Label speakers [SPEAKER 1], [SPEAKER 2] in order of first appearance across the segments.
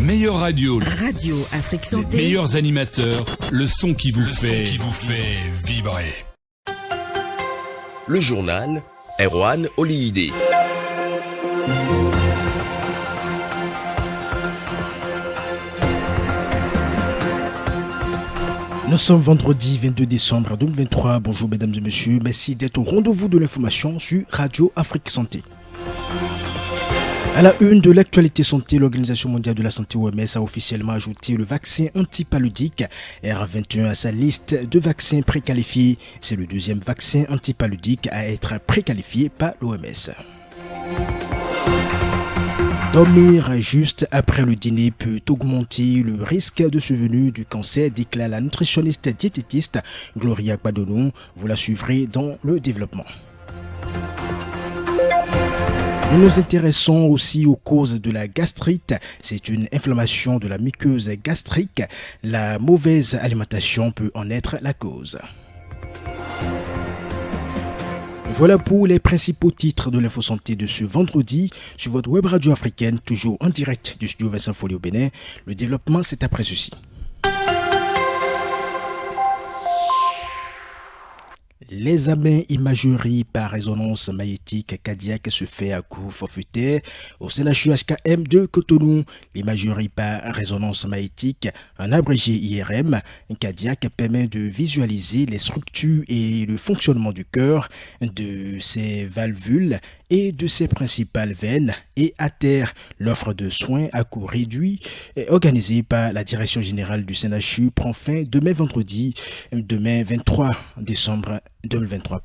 [SPEAKER 1] meilleure radio.
[SPEAKER 2] Radio Afrique Santé.
[SPEAKER 1] Les meilleurs animateurs, le son qui vous fait vibrer.
[SPEAKER 3] Le journal Erwan Oliyide.
[SPEAKER 4] Nous sommes vendredi 22 décembre 2023. Bonjour mesdames et messieurs, merci d'être au rendez-vous de l'information sur Radio Afrique Santé. À la une de l'actualité santé, l'Organisation mondiale de la santé OMS a officiellement ajouté le vaccin antipaludique R21 à sa liste de vaccins préqualifiés. C'est le deuxième vaccin antipaludique à être préqualifié par l'OMS. Dormir juste après le dîner peut augmenter le risque de survenue du cancer, déclare la nutritionniste diététiste Gloria Kwadonou. Vous la suivrez dans le développement. Nous nous intéressons aussi aux causes de la gastrite. C'est une inflammation de la muqueuse gastrique. La mauvaise alimentation peut en être la cause. Voilà pour les principaux titres de l'infosanté de ce vendredi sur votre web radio africaine, toujours en direct du studio Vincent Folli au Bénin. Le développement, c'est après ceci. L'examen imagerie par résonance magnétique cardiaque se fait à coût forfaitaire au CNHU HKM de Cotonou. L'imagerie par résonance magnétique, un abrégé IRM cardiaque, permet de visualiser les structures et le fonctionnement du cœur, de ses valvules et de ses principales veines et artères. L'offre de soins à coût réduit organisée par la Direction générale du CNHU prend fin demain 23 décembre 2023.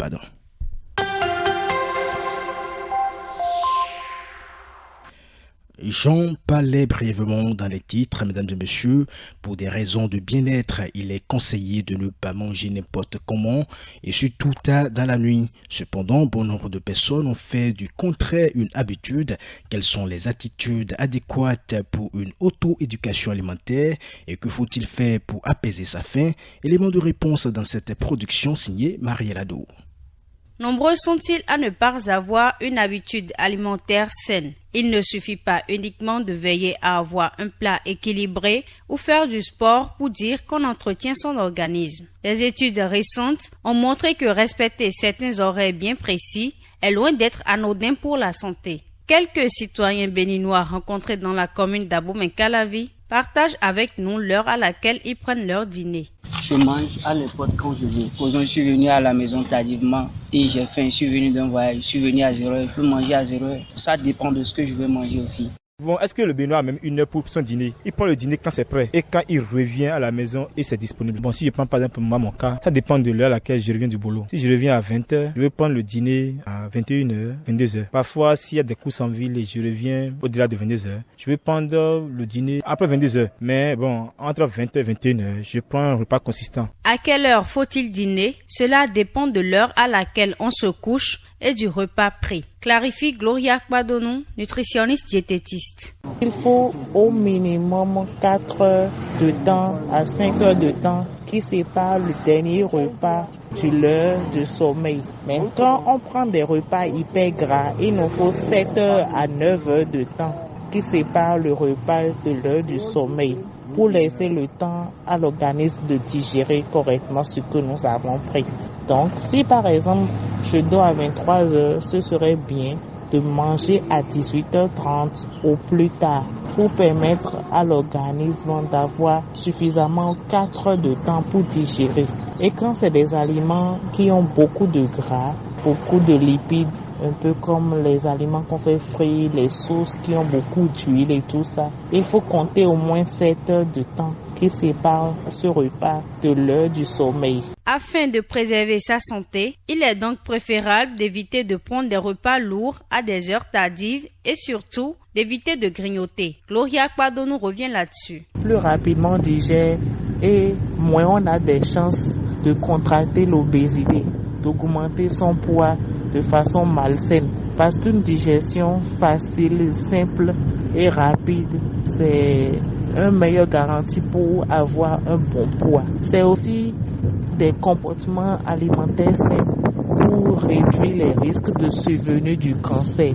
[SPEAKER 4] J'en parlais brièvement dans les titres, mesdames et messieurs. Pour des raisons de bien-être, il est conseillé de ne pas manger n'importe comment et surtout tard dans la nuit. Cependant, bon nombre de personnes ont fait du contraire une habitude. Quelles sont les attitudes adéquates pour une auto-éducation alimentaire et que faut-il faire pour apaiser sa faim? Élément de réponse dans cette production signée Marielle Ado.
[SPEAKER 5] Nombreux sont-ils à ne pas avoir une habitude alimentaire saine. Il ne suffit pas uniquement de veiller à avoir un plat équilibré ou faire du sport pour dire qu'on entretient son organisme. Des études récentes ont montré que respecter certains horaires bien précis est loin d'être anodin pour la santé. Quelques citoyens béninois rencontrés dans la commune d'Abomey-Calavi partagent avec nous l'heure à laquelle ils prennent leur dîner.
[SPEAKER 6] Je mange à l'époque quand je veux. Posons, je suis venu à la maison tardivement et j'ai faim. Je suis venu d'un voyage, je suis venu à 0h, je peux manger à 0h. Ça dépend de ce que je veux manger aussi.
[SPEAKER 7] Bon, est-ce que le Béninois a même une heure pour son dîner? Il prend le dîner quand c'est prêt et quand il revient à la maison et c'est disponible. Bon, si je prends par exemple mon cas, ça dépend de l'heure à laquelle je reviens du boulot. Si je reviens à 20h, je vais prendre le dîner à 21h, 22h. Parfois, s'il y a des courses en ville et je reviens au-delà de 22h, je vais prendre le dîner après 22h. Mais bon, entre 20h et 21h, je prends un repas consistant.
[SPEAKER 5] À quelle heure faut-il dîner? Cela dépend de l'heure à laquelle on se couche et du repas pris. Clarifie Gloria Kwadonou, nutritionniste diététiste.
[SPEAKER 8] Il faut au minimum 4 heures de temps à 5 heures de temps qui séparent le dernier repas de l'heure de sommeil. Mais quand on prend des repas hyper gras, il nous faut 7 heures à 9 heures de temps qui séparent le repas de l'heure du sommeil pour laisser le temps à l'organisme de digérer correctement ce que nous avons pris. Donc, si par exemple je dors à 23 heures, ce serait bien de manger à 18h30 au plus tard pour permettre à l'organisme d'avoir suffisamment 4 heures de temps pour digérer. Et quand c'est des aliments qui ont beaucoup de gras, beaucoup de lipides, un peu comme les aliments qu'on fait frire, les sauces qui ont beaucoup d'huile et tout ça, il faut compter au moins 7 heures de temps qui séparent ce repas de l'heure du sommeil.
[SPEAKER 5] Afin de préserver sa santé, il est donc préférable d'éviter de prendre des repas lourds à des heures tardives et surtout d'éviter de grignoter. Gloria Kwadonou revient là-dessus.
[SPEAKER 8] Plus rapidement on digère et moins on a des chances de contracter l'obésité, d'augmenter son poids de façon malsaine. Parce qu'une digestion facile, simple et rapide, c'est une meilleure garantie pour avoir un bon poids. C'est aussi des comportements alimentaires sains pour réduire les risques de survenue du cancer.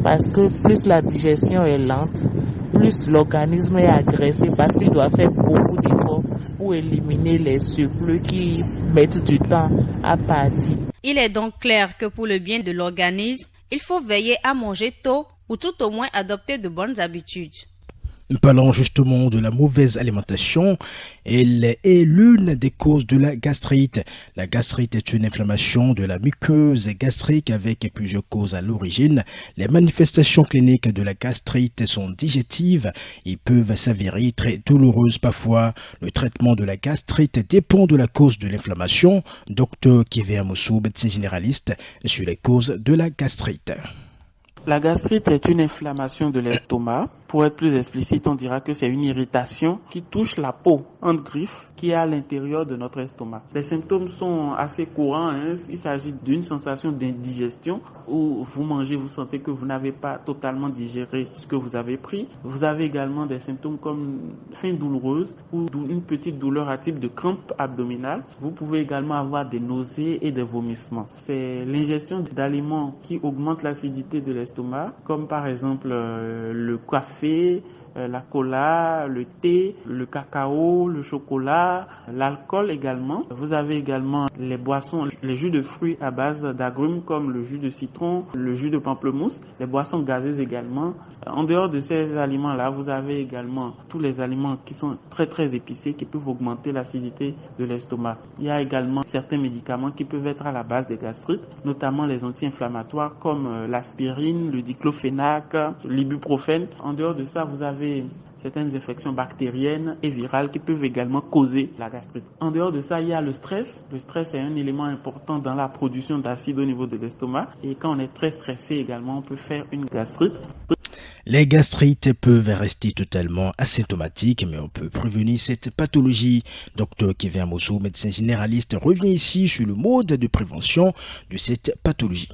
[SPEAKER 8] Parce que plus la digestion est lente, plus l'organisme est agressé parce qu'il doit faire beaucoup d'efforts pour éliminer les surplus qui mettent du temps à partir.
[SPEAKER 5] Il est donc clair que pour le bien de l'organisme, il faut veiller à manger tôt ou tout au moins adopter de bonnes habitudes.
[SPEAKER 4] Parlons justement de la mauvaise alimentation. Elle est l'une des causes de la gastrite. La gastrite est une inflammation de la muqueuse gastrique avec plusieurs causes à l'origine. Les manifestations cliniques de la gastrite sont digestives et peuvent s'avérer très douloureuses parfois. Le traitement de la gastrite dépend de la cause de l'inflammation. Dr Kevin Amoussou, médecin généraliste, sur les causes de la gastrite.
[SPEAKER 2] La gastrite est une inflammation de l'estomac. Pour être plus explicite, on dira que c'est une irritation qui touche la peau entre griffes qui est à l'intérieur de notre estomac. Les symptômes sont assez courants. Il s'agit d'une sensation d'indigestion où vous mangez, vous sentez que vous n'avez pas totalement digéré ce que vous avez pris. Vous avez également des symptômes comme faim douloureuse ou une petite douleur à type de crampe abdominale. Vous pouvez également avoir des nausées et des vomissements. C'est l'ingestion d'aliments qui augmentent l'acidité de l'estomac, comme par exemple le café, la cola, le thé, le cacao, le chocolat, l'alcool également. Vous avez également les boissons, les jus de fruits à base d'agrumes comme le jus de citron, le jus de pamplemousse, les boissons gazeuses également. En dehors de ces aliments-là, vous avez également tous les aliments qui sont très très épicés qui peuvent augmenter l'acidité de l'estomac. Il y a également certains médicaments qui peuvent être à la base des gastrites, notamment les anti-inflammatoires comme l'aspirine, le diclofénac, l'ibuprofène. En dehors de ça, vous avez certaines infections bactériennes et virales qui peuvent également causer la gastrite. En dehors de ça, il y a le stress. Le stress est un élément important dans la production d'acide au niveau de l'estomac. Et quand on est très stressé également, on peut faire une gastrite.
[SPEAKER 4] Les gastrites peuvent rester totalement asymptomatiques, mais on peut prévenir cette pathologie. Dr Kevin Amoussou, médecin généraliste, revient ici sur le mode de prévention de cette pathologie.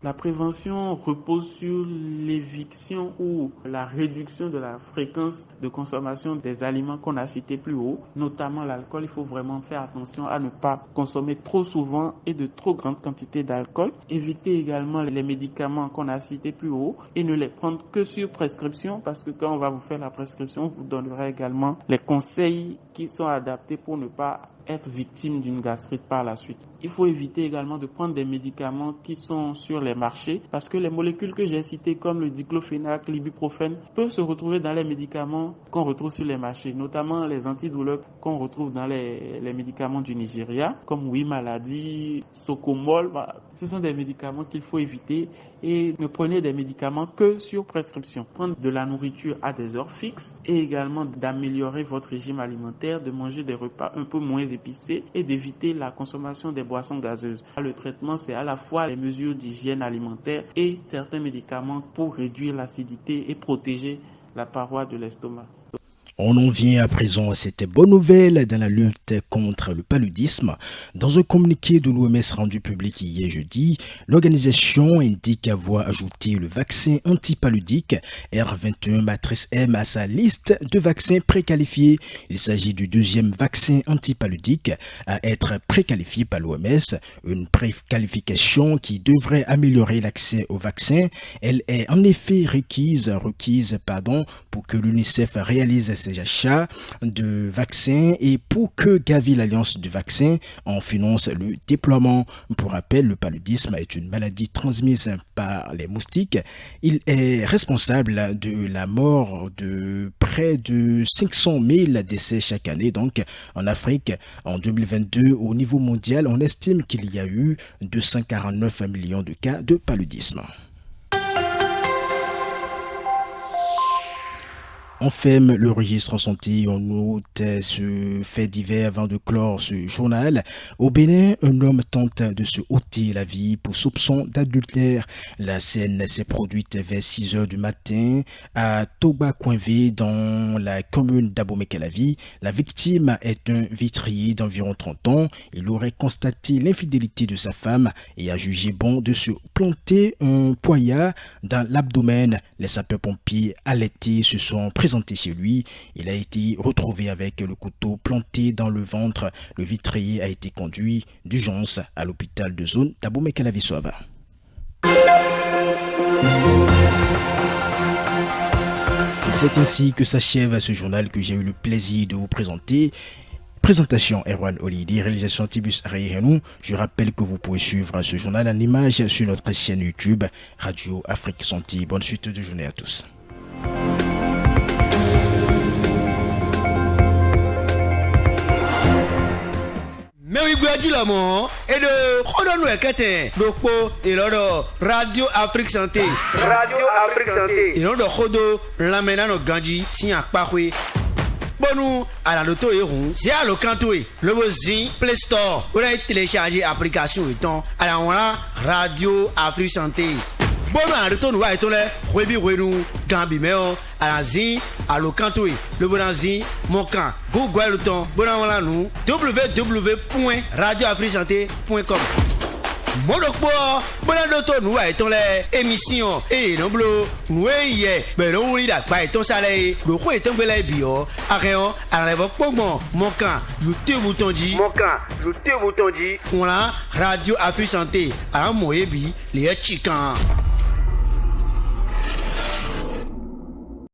[SPEAKER 2] La prévention repose sur l'éviction ou la réduction de la fréquence de consommation des aliments qu'on a cités plus haut, notamment l'alcool. Il faut vraiment faire attention à ne pas consommer trop souvent et de trop grandes quantités d'alcool. Éviter également les médicaments qu'on a cités plus haut et ne les prendre que sur prescription, parce que quand on va vous faire la prescription, on vous donnera également les conseils qui sont adaptés pour ne pas être victime d'une gastrite par la suite. Il faut éviter également de prendre des médicaments qui sont sur les marchés parce que les molécules que j'ai citées comme le diclofénac, l'ibuprofène peuvent se retrouver dans les médicaments qu'on retrouve sur les marchés, notamment les antidouleurs qu'on retrouve dans les médicaments du Nigeria comme Wimaladi, Socomol. Ce sont des médicaments qu'il faut éviter et ne prenez des médicaments que sur prescription. Prendre de la nourriture à des heures fixes et également d'améliorer votre régime alimentaire, de manger des repas un peu moins épicés et d'éviter la consommation des boissons gazeuses. Le traitement, c'est à la fois les mesures d'hygiène alimentaire et certains médicaments pour réduire l'acidité et protéger la paroi de l'estomac.
[SPEAKER 4] On en vient à présent à cette bonne nouvelle dans la lutte contre le paludisme. Dans un communiqué de l'OMS rendu public hier jeudi, l'organisation indique avoir ajouté le vaccin antipaludique R21-M à sa liste de vaccins préqualifiés. Il s'agit du deuxième vaccin antipaludique à être préqualifié par l'OMS, une préqualification qui devrait améliorer l'accès au vaccin. Elle est en effet requise pour que l'UNICEF réalise ses achats de vaccins et pour que Gavi, l'Alliance du vaccin, en finance le déploiement. Pour rappel, le paludisme est une maladie transmise par les moustiques. Il est responsable de la mort de près de 500 000 décès chaque année. Donc, en Afrique, en 2022, au niveau mondial, on estime qu'il y a eu 249 millions de cas de paludisme. On ferme le registre en santé, on note ce fait divers avant de clore ce journal. Au Bénin, un homme tente de se ôter la vie pour soupçon d'adultère. La scène s'est produite vers 6 h du matin à Toba-Coinvé dans la commune d'Abomey-Calavi. La victime est un vitrier d'environ 30 ans. Il aurait constaté l'infidélité de sa femme et a jugé bon de se planter un poignard dans l'abdomen. Les sapeurs-pompiers alertés se sont présentés chez lui. Il a été retrouvé avec le couteau planté dans le ventre. Le vitrier a été conduit d'urgence à l'hôpital de zone d'Abomey-Calavi-Soava. C'est ainsi que s'achève ce journal que j'ai eu le plaisir de vous présenter. Présentation Erwan Olidi, réalisation Tibus Reyenou. Je rappelle que vous pouvez suivre ce journal en image sur notre chaîne YouTube Radio Afrique Santé. Bonne suite de journée à tous.
[SPEAKER 9] Mais oui, Guadji Lamont, et de Rodon Wekete, Dopo, et l'autre Radio Afrique Santé. Radio Afrique Santé. Et l'autre Rodo, l'amenano Gandji, si un parfait. Bon, nous, à la loto et rond, c'est à l'ocantoué, le Bozin, Play Store, vous avez téléchargé l'application et temps, à la Radio Afrique Santé. Bon, à l'auto, nous, à l'étole, Rebi Renou, Gambi Meo, à la Zin, à l'ocantoué, le Bonazin, mon camp, Google le temps, bon, à nous, www.radioafriquesanté.com. Monokpo, Bonadoto, nous a été l'émission et non bleu, nous y est, mais non, oui, d'accord, et ton salaire, le roi est tombé la bio, à rien, à l'époque, mon camp, je te bouton dit, mon camp, je te bouton dit, on a Radio Afrique Santé, à un moyen, les chickens.